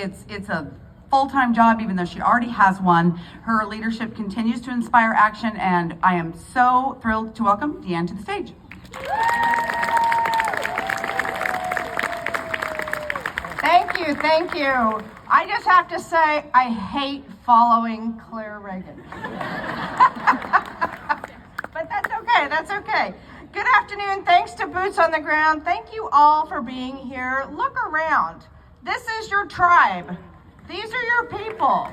it's a full-time job, even though she already has one. Her leadership continues to inspire action, and I am so thrilled to welcome DeAnn to the stage. Thank you. I just have to say, I hate following Claire Reagan. But that's okay. Good afternoon, thanks to Boots on the Ground. Thank you all for being here. Look around. This is your tribe. These are your people.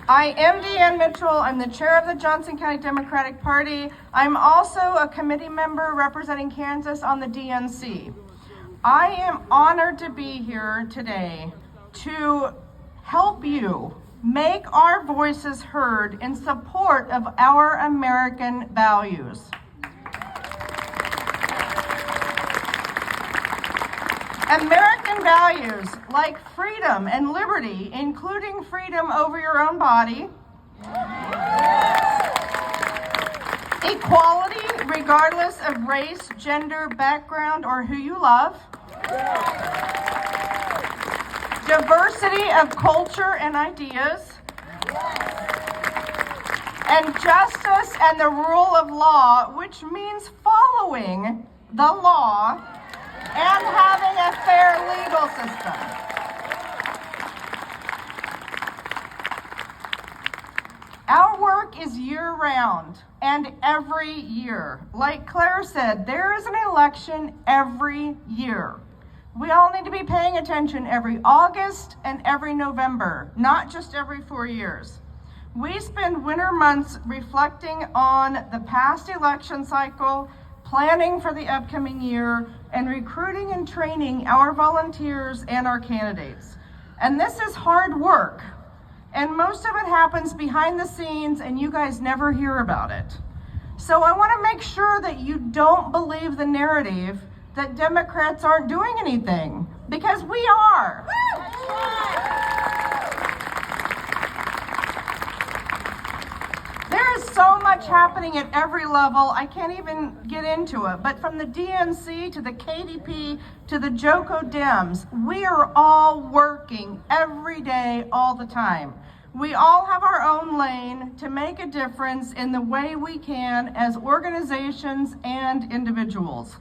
I am DeAnn Mitchell. I'm the chair of the Johnson County Democratic Party. I'm also a committee member representing Kansas on the DNC. I am honored to be here today to help you make our voices heard in support of our American values. American values like freedom and liberty, including freedom over your own body, equality regardless of race, gender, background, or who you love, diversity of culture and ideas, and justice and the rule of law, which means following the law and having a fair legal system. Our work is year-round and every year. Like Claire said, there is an election every year. We all need to be paying attention every August and every November, not just every 4 years. We spend winter months reflecting on the past election cycle, planning for the upcoming year, and recruiting and training our volunteers and our candidates. And this is hard work. And most of it happens behind the scenes and you guys never hear about it. So I want to make sure that you don't believe the narrative that Democrats aren't doing anything, because we are. There is so much happening at every level, I can't even get into it. But from the DNC to the KDP to the JOCO Dems, we are all working every day, all the time. We all have our own lane to make a difference in the way we can as organizations and individuals.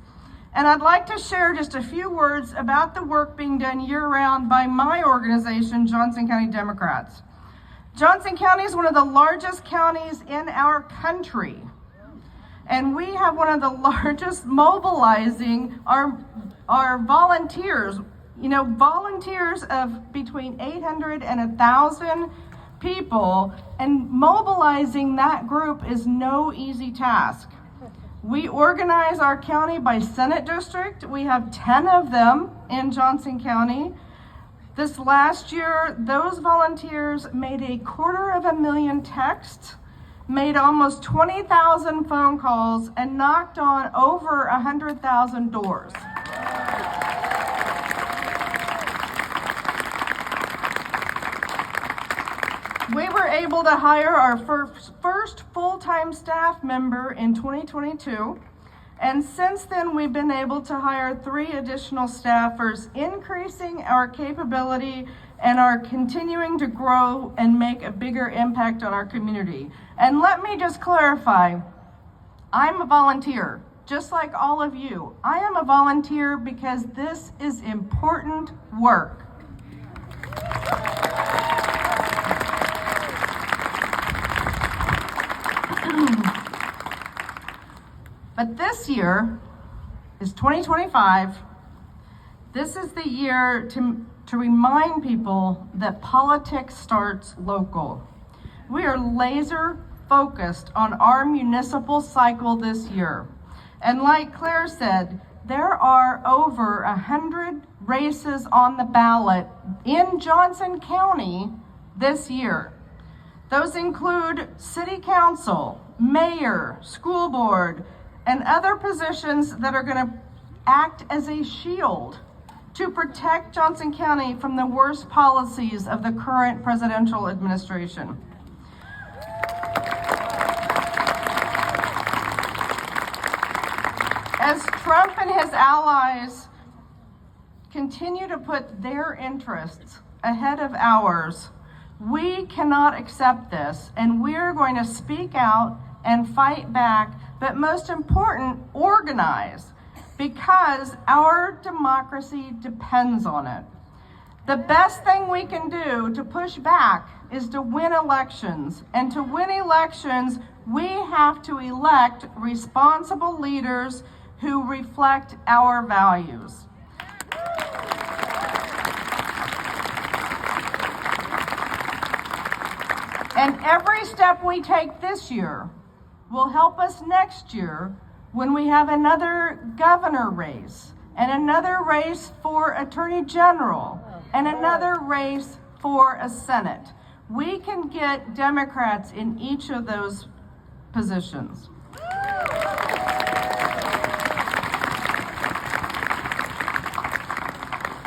And I'd like to share just a few words about the work being done year-round by my organization, Johnson County Democrats. Johnson County is one of the largest counties in our country, and we have one of the largest mobilizing our volunteers. You know, volunteers of between 800 and 1,000 people, and mobilizing that group is no easy task. We organize our county by Senate district. We have 10 of them in Johnson County. This last year, those volunteers made 250,000 texts, made almost 20,000 phone calls, and knocked on over 100,000 doors. We were able to hire our first full-time staff member in 2022, and since then we've been able to hire 3 additional staffers, increasing our capability and are continuing to grow and make a bigger impact on our community. And let me just clarify, I'm a volunteer, just like all of you. I am a volunteer because this is important work. But this year is 2025. This is the year to remind people that politics starts local. We are laser focused on our municipal cycle this year. And like Claire said, there are over 100 races on the ballot in Johnson County this year. Those include city council, mayor, school board, and other positions that are going to act as a shield to protect Johnson County from the worst policies of the current presidential administration. As Trump and his allies continue to put their interests ahead of ours, we cannot accept this, and we're going to speak out and fight back, but most important, organize, because our democracy depends on it. The best thing we can do to push back is to win elections, and to win elections, we have to elect responsible leaders who reflect our values. And every step we take this year will help us next year when we have another governor race and another race for attorney general and another race for a Senate. We can get Democrats in each of those positions.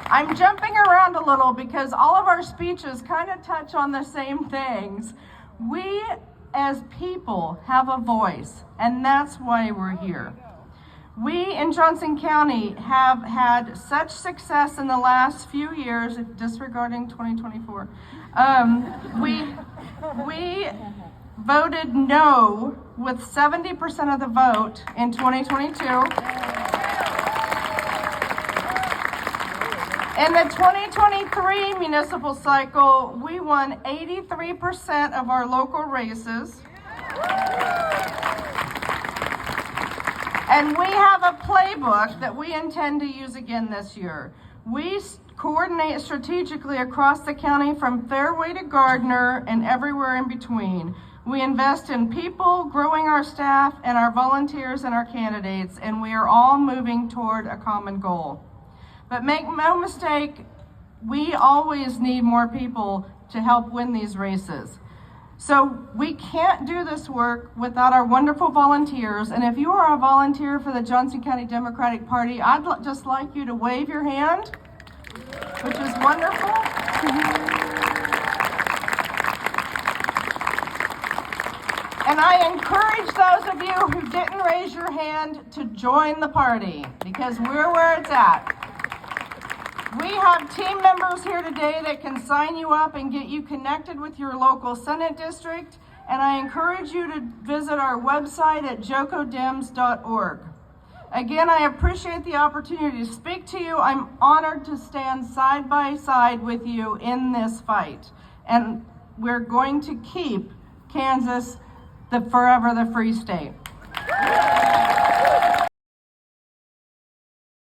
I'm jumping around a little because all of our speeches kind of touch on the same things. We as people have a voice, and that's why we're here. We in Johnson County have had such success in the last few years, disregarding 2024. We voted no with 70% of the vote in 2022. In the 2023 municipal cycle, we won 83% of our local races. And we have a playbook that we intend to use again this year. We coordinate strategically across the county from Fairway to Gardner and everywhere in between. We invest in people, growing our staff and our volunteers and our candidates, and we are all moving toward a common goal. But make no mistake, we always need more people to help win these races. So we can't do this work without our wonderful volunteers. And if you are a volunteer for the Johnson County Democratic Party, I'd just like you to wave your hand, which is wonderful. And I encourage those of you who didn't raise your hand to join the party, because we're where it's at. We have team members here today that can sign you up and get you connected with your local Senate district. And I encourage you to visit our website at JOCODems.org. Again, I appreciate the opportunity to speak to you. I'm honored to stand side by side with you in this fight. And we're going to keep Kansas forever the free state.